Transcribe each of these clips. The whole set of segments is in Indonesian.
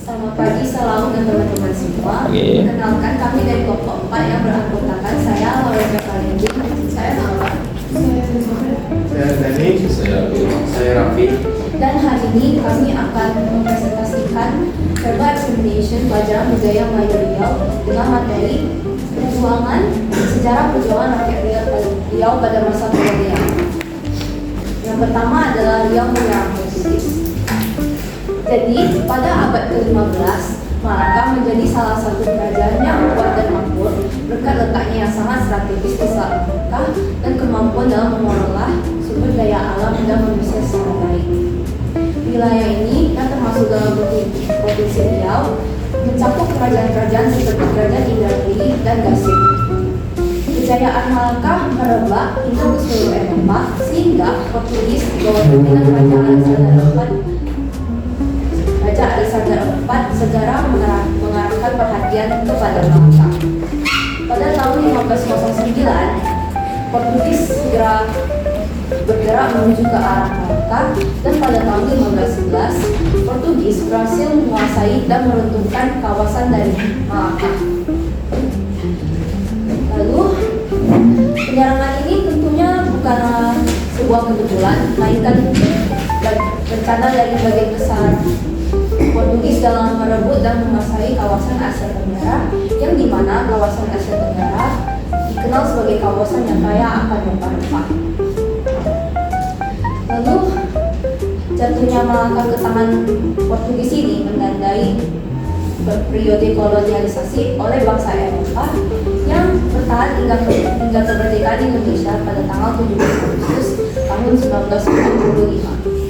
Selamat pagi, salam dan teman-teman semua. Perkenalkan, kami dari kelompok 4 yang beranggotakan saya, Laura Kalendi, saya Nala, saya Dani, saya Raffi. Dan hari ini kami akan mempresentasikan verbal examination pelajaran budaya Melayu Riau dengan materi sejarah perjuangan rakyat Riau pada masa kolonial. Yang pertama adalah Riau menyerang Portugis. Jadi, pada abad ke-15, Malaka menjadi salah satu kerajaan yang kuat dan makmur berkat letaknya yang sangat strategis di Selat Malaka dan kemampuan dalam mengelola sumber daya alam dan manusia secara baik. Wilayah ini yang termasuk dalam provinsi Riau mencakup kerajaan-kerajaan seperti Kerajaan Indragiri dan Gasing. Kejayaan Malaka merebak hingga ke seluruh Eropa sehingga Portugis dengan Raja Alexander IV segera mengarahkan perhatian kepada Malaka. Pada tahun 1509, Portugis segera bergerak menuju ke arah Malaka dan pada tahun 1511, Portugis berhasil menguasai dan meruntuhkan kawasan dari Malaka. Lalu, penyerangan ini tentunya bukanlah sebuah kebetulan, melainkan rencana dari bagian besar Portugis dalam merebut dan menguasai kawasan Asia Tenggara, yang dimana kawasan Asia Tenggara dikenal sebagai kawasan yang kaya akan rempah-rempah. Lalu, jatuhnya Malaka ke tangan Portugis ini menandai periode kolonialisasi oleh bangsa Eropa yang bertahan hingga kemerdekaan Indonesia pada tanggal 17 Agustus tahun 1945.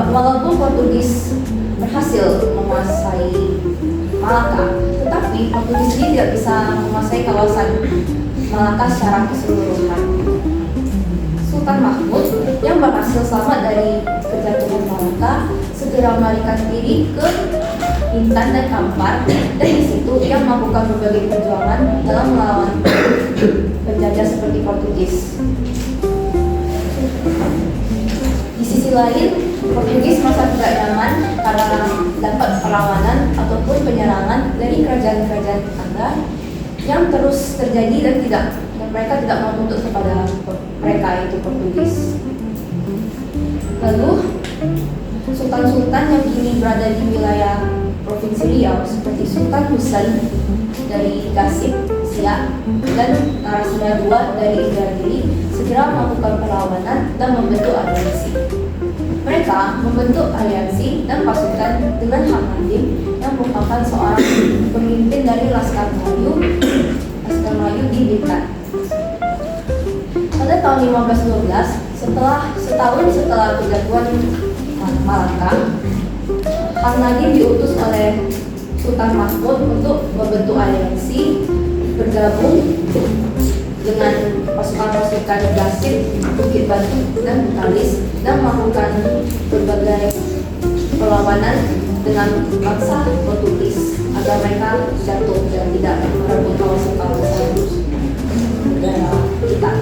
Walaupun Portugis berhasil menguasai Malaka, tetapi Portugis ini tidak bisa menguasai kawasan Malaka secara keseluruhan. Sultan Mahmud yang berhasil selamat dari kejatuhan Malaka segera melarikan diri ke Bintan dan Kampar, dan di situ ia melakukan berbagai perjuangan dalam melawan penjajah seperti Portugis. Di sisi lain, Portugis merasa tidak nyaman karena dapat perlawanan ataupun penyerangan dari kerajaan-kerajaan tetangga yang terus terjadi dan mereka tidak mau tunduk kepada mereka, itu Portugis. Lalu, sultan-sultan yang kini berada di wilayah Provinsi Riau seperti Sultan Husain dari Gasing, Siak, dan Narasimha II dari Indragiri segera melakukan perlawanan dan membentuk aliansi. Mereka membentuk aliansi dan pasukan dengan Hamadim yang merupakan seorang pemimpin dari Laskar Melayu di Bintan. Pada tahun 1512, setahun setelah kejatuhan Malaka, Hamadim diutus oleh Sultan Mahmud untuk membentuk aliansi, bergabung dengan pasukan-pasukan Gasing, Bukit Batu, dan Butalis, dan melakukan berbagai perlawanan dengan bangsa Portugis agar mereka jatuh dan tidak merebut kawasan-kawasan negara kita.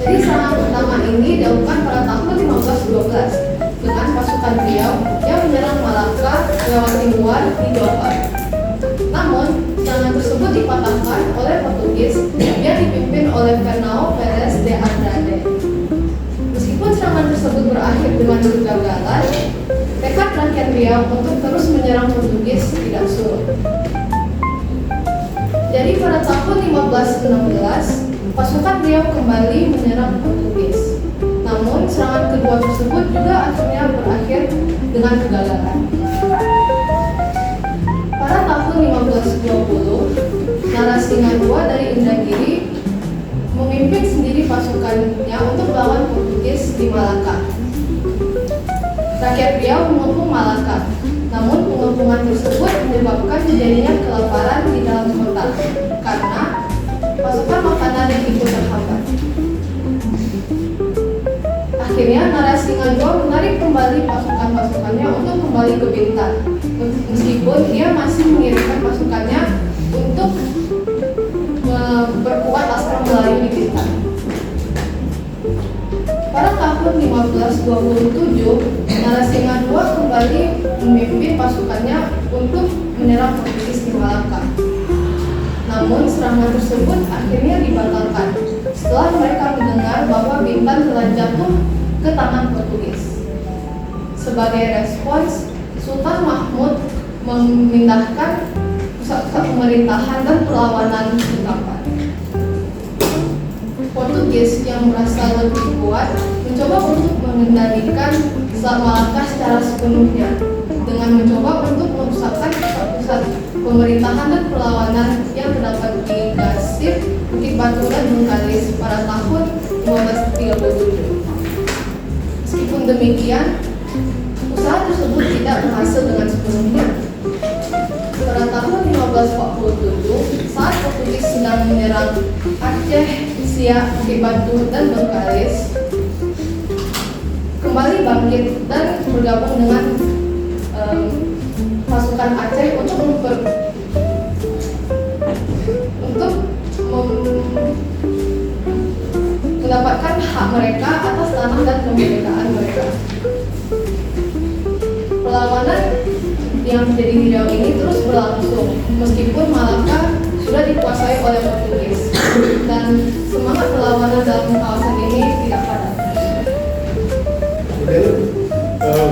Jadi serangan pertama ini dilakukan pada tahun 1512 dengan pasukan Riau yang menyerang Malaka lewat timur di Johor. Namun, serangan tersebut dipatahkan oleh Portugis yang dipimpin oleh Fernão Pérez de Andrade. Meskipun serangan tersebut berakhir dengan kegagalan, tekad rakyat Riau untuk terus menyerang Portugis tidak surut. Jadi pada tahun 1516, pasukan Riau kembali menyerang Portugis. Namun, serangan kedua tersebut juga akhirnya berakhir dengan kegagalan. Pada tahun 1520, Narasimha II dari Indragiri memimpin sendiri pasukannya untuk melawan Portugis di Malaka. Rakyat Riau mengepung Malaka, namun pengepungan tersebut menyebabkan terjadinya kelaparan di dalam kota karena pasokan makanan yang ikut terhambat. Akhirnya Narasimha II menarik kembali pasukan-pasukannya untuk kembali ke Bintan, meskipun dia masih mengirimkan pasukannya untuk berkuat Laskar Melayu di Bintan. Pada tahun 1527, Narasinga II kembali memimpin pasukannya untuk menyerang Portugis di Malaka. Namun serangan tersebut akhirnya dibatalkan setelah mereka mendengar bahwa Bintan telah jatuh ke tangan Portugis. Sebagai respons, Sultan Mahmud memindahkan pusat pemerintahan dan perlawanan ke Kampar. Portugis yang merasa lebih kuat mencoba untuk mengendalikan Selat Malaka secara sepenuhnya dengan mencoba untuk merusakkan pusat pemerintahan dan perlawanan yang terdapat di Gasir, Bukit Batu dan Bengkalis pada tahun 1537. Meskipun demikian, usaha tersebut tidak berhasil dengan sepenuhnya. Pada tahun 1547, saat Portugis sedang menyerang Aceh, Siak, Bukit Batu, dan Bengkalis, kembali bangkit dan bergabung dengan pasukan Aceh mendapatkan hak mereka atas tanah dan kemerdekaan mereka. Perlawanan yang terjadi di Riau ini terus berlangsung meskipun Malaka sudah dikuasai oleh Portugis dan semangat perlawanan dalam kawasan ini tidak padam. Kemudian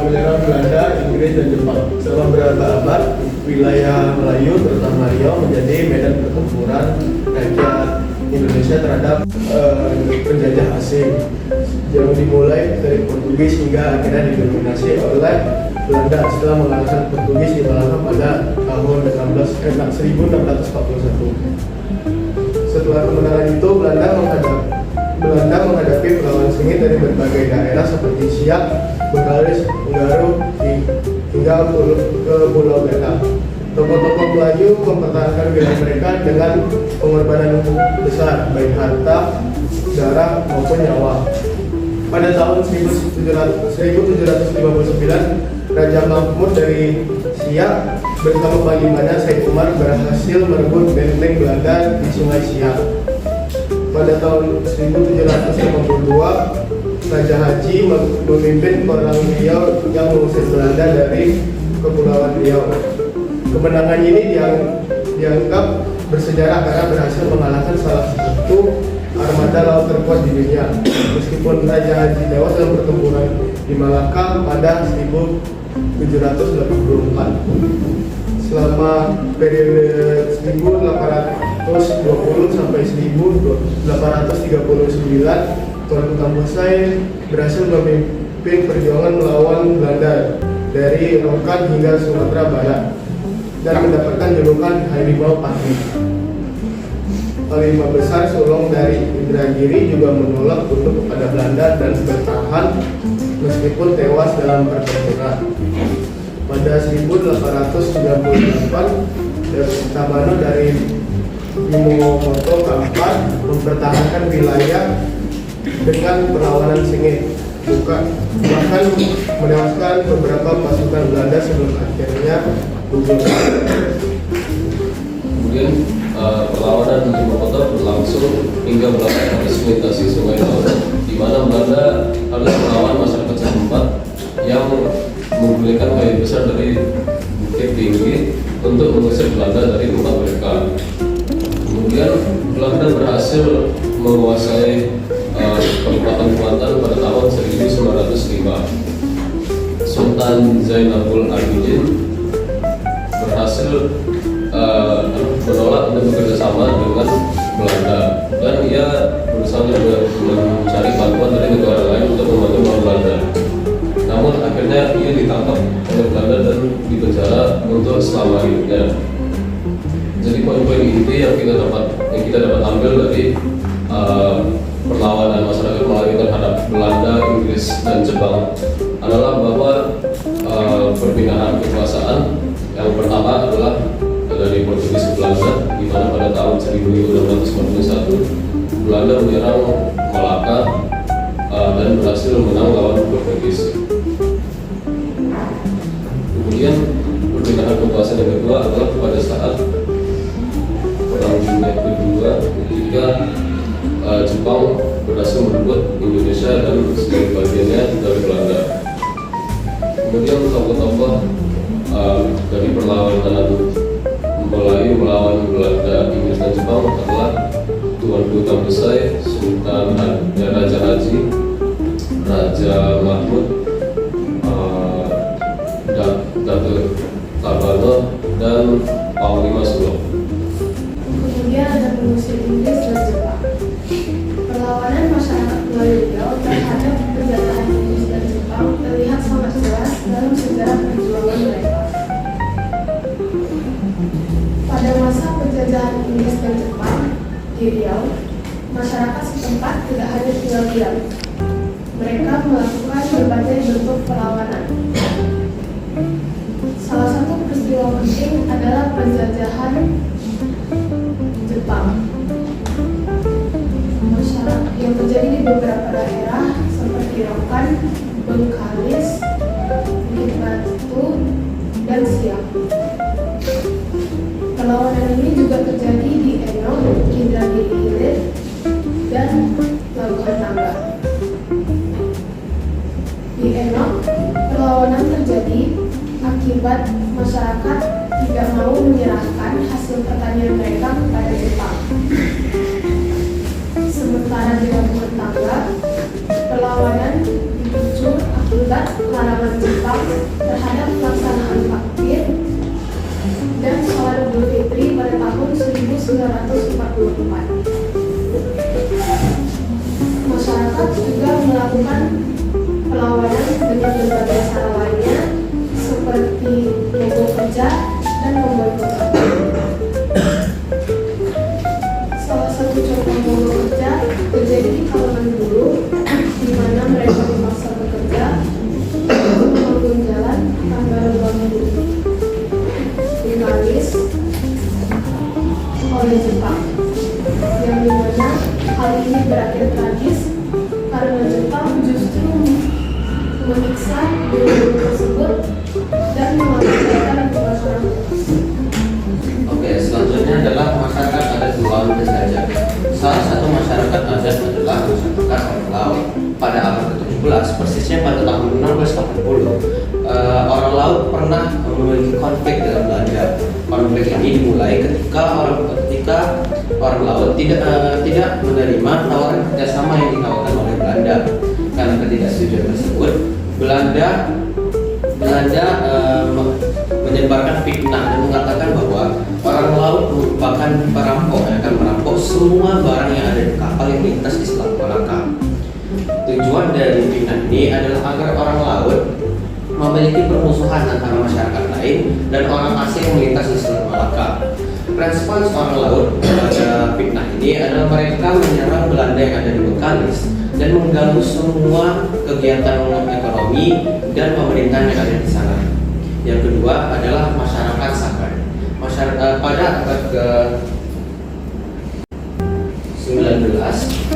menyerang Belanda, Inggris, dan Jepang. Selama berabad-abad, wilayah Melayu, terutama Riau, menjadi medan pertempuran rakyat Indonesia terhadap penjajah asing. Yang dimulai dari Portugis hingga akhirnya didominasi oleh Belanda setelah mengalahkan Portugis di Malaka pada tahun 1641. Setelah kemenangan itu, Belanda menghadapi perlawanan sengit dari berbagai daerah seperti Siak, Bengkalis, Ungaru, hingga ke Pulau Batam. Tokoh-tokoh Melayu mempertahankan wilayah mereka dengan pengorbanan besar, baik harta, darah maupun nyawa. Pada tahun 1759, Raja Mahmud dari Siak bersama panglimanya Said Umar berhasil merebut benteng Belanda di Sungai Siak. Pada tahun 1782, Raja Haji memimpin perang Riau yang mengusir Belanda dari Kepulauan Riau. Kemenangan ini dianggap bersejarah karena berhasil mengalahkan salah satu armada laut terkuat di dunia. Meskipun Raja Haji tewas dalam pertempuran di Malaka pada 1784. Selama periode 1820 sampai 1839, Tuan Tambosai berhasil memimpin perjuangan melawan Belanda dari Rokan hingga Sumatera Barat dan mendapatkan julukan Harimau Pahit. Panglima besar Sulong dari Indragiri juga menolak tunduk kepada Belanda dan bertahan meskipun tewas dalam pertempuran. Pada 1898, Tabano dari Yamamoto Kampar mempertahankan wilayah dengan perlawanan sengit, bahkan menewaskan beberapa pasukan Belanda sebelum akhirnya gugur. Kemudian perlawanan di Yamamoto berlangsung hingga melakukan eksploitasi sungai Laut, di mana Belanda harus melawan masyarakat setempat yang menggulingkan kayu besar dari bukit tinggi untuk mengusir Belanda dari tempat mereka. Kemudian Belanda berhasil menguasai Kabupaten Kuantan pada tahun 1905. Sultan Zainabul Abidin berhasil menolak dan bekerjasama dengan Belanda, dan ia berusaha mencari bantuan dari negara lain untuk membantu melawan Belanda. Namun akhirnya ia ditangkap oleh Belanda dan dipenjara untuk selama hidupnya. Jadi poin-poin inti yang kita dapat ambil dari perlawanan masyarakat Melayu terhadap Belanda, Inggris, dan Jepang adalah bahwa perpindahan kekuasaan yang pertama adalah dari Portugis ke Belanda, di mana pada tahun 1641 Belanda menyerang Malaka dan berhasil menang lawan Portugis. Kemudian perpindahan kekuasaan yang kedua adalah pada saat Perang Dunia Kedua, ketika Jepang berhasil merebut Indonesia dan sebagai bagiannya dari Belanda. Kemudian tambah dari perlawanan mulai melawan Belanda, Inggris dan Jepang adalah Tuan Guru Tangkusai, Sultan Raja Haji, Raja Mahmud, Datuk Tarbano, dan Panglima Sulo. Kemudian ada pengusir Inggris dan Jepang. Perlawanan masyarakat Melayu Riau terhadap penjajahan Inggris dan Jepang terlihat sangat jelas dalam sejarah perjuangan mereka. Pada masa penjajahan Inggris dan Jepang di Riau, masyarakat setempat tidak hanya tinggal diam. Mereka melakukan berbagai bentuk perlawanan. Salah satu peristiwa penting adalah penjajahan Jepang. Masyarakat yang terjadi di beberapa daerah seperti Rokan, Bengkalis, Bukit Batu, dan Siak. Perlawanan ini juga terjadi di Enok, Indragiri Hilir, dan Labuhan Tangga. Di Enok, perlawanan terjadi akibat masyarakat tidak mau menyerahkan hasil pertanian mereka kepada Jepang. Sementara di Labuhan Tangga, perlawanan dipicu akibat larangan Jepang terhadap pelaksanaan takbir dan sholat Idul Fitri pada tahun 1944. Masyarakat juga melakukan perlawanan dengan berbagai cara lainnya seperti mogok kerja dan memboikot. Salah satu contoh mogok kerja terjadi di kalangan buruh, di mana mereka dipaksa bekerja untuk membangun jalan tanpa bambu dinalis oleh Jepang, yang dimana hal ini berakhir tragis karena Jepang justru menyiksa buruh tersebut dan mengakibatkan kebakaran hutan. Oke, selanjutnya adalah masyarakat adat melawan penjajah. Salah satu masyarakat adat adalah masyarakat orang laut. Pada abad ke-17, persisnya pada tahun 1680, orang laut pernah memiliki konflik dengan Belanda. Konflik ini dimulai ketika orang laut tidak menerima tawaran kerjasama yang ditawarkan oleh Belanda. Karena ketidaksetujuan tersebut, Belanda menyebarkan fitnah dan mengatakan bahwa orang laut merupakan perampok yang akan merampok semua barang yang ada di kapal yang melintas di Selat Malaka. Tujuan dari fitnah ini adalah agar orang laut memiliki permusuhan antara masyarakat lain dan orang asing yang melintas di Selat Malaka. Respons orang laut pada fitnah ini adalah mereka menyerang Belanda yang ada di Bengkalis dan mengganggu semua kegiatan ekonomi dan pemerintahan yang ada di sana. Yang kedua adalah masyarakat Sakai. Pada abad ke-19,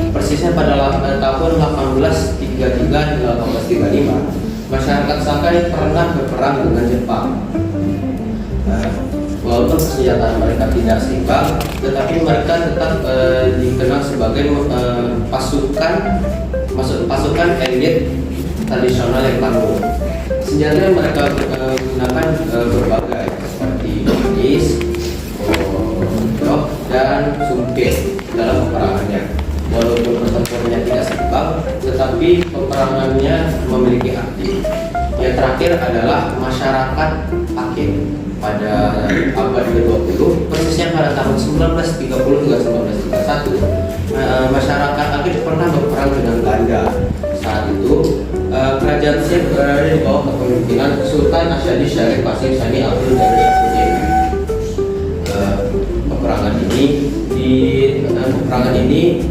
persisnya pada tahun 1833 hingga 1835, masyarakat Sakai pernah berperang dengan Jepang. Walaupun senjata mereka tidak seimbang, tetapi mereka tetap dikenal sebagai pasukan elit tradisional yang tangguh. Senjata yang mereka gunakan berbagai seperti is, dan sumpit dalam peperangannya. Walaupun pertempurannya tidak seimbang, tetapi peperangannya memiliki arti. Yang terakhir adalah masyarakat Akin. Pada abad ke-20, persisnya pada tahun 1930 hingga 1931, masyarakat Akin pernah berperang dengan Belanda. Saat itu, kerajaan Siem berada di bawah kepemimpinan Sultan Asyadi Syarif Qasim Sani Abdul Jalil Syafruddin. Peperangan ini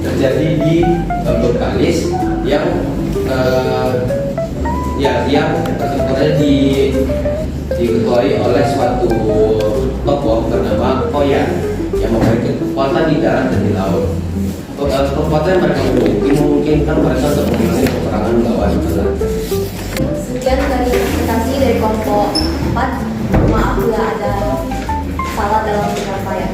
terjadi di Bengkalis yang pertempurannya diketuai oleh suatu tokoh bernama Koyan yang memiliki kekuatan di darat dan di laut. Kekuatan yang mereka memungkinkan mereka untuk menguasai peperangan melawan Belanda. Sekian dari presentasi dari kelompok 4. Maaf bila ada salah dalam penyampaian.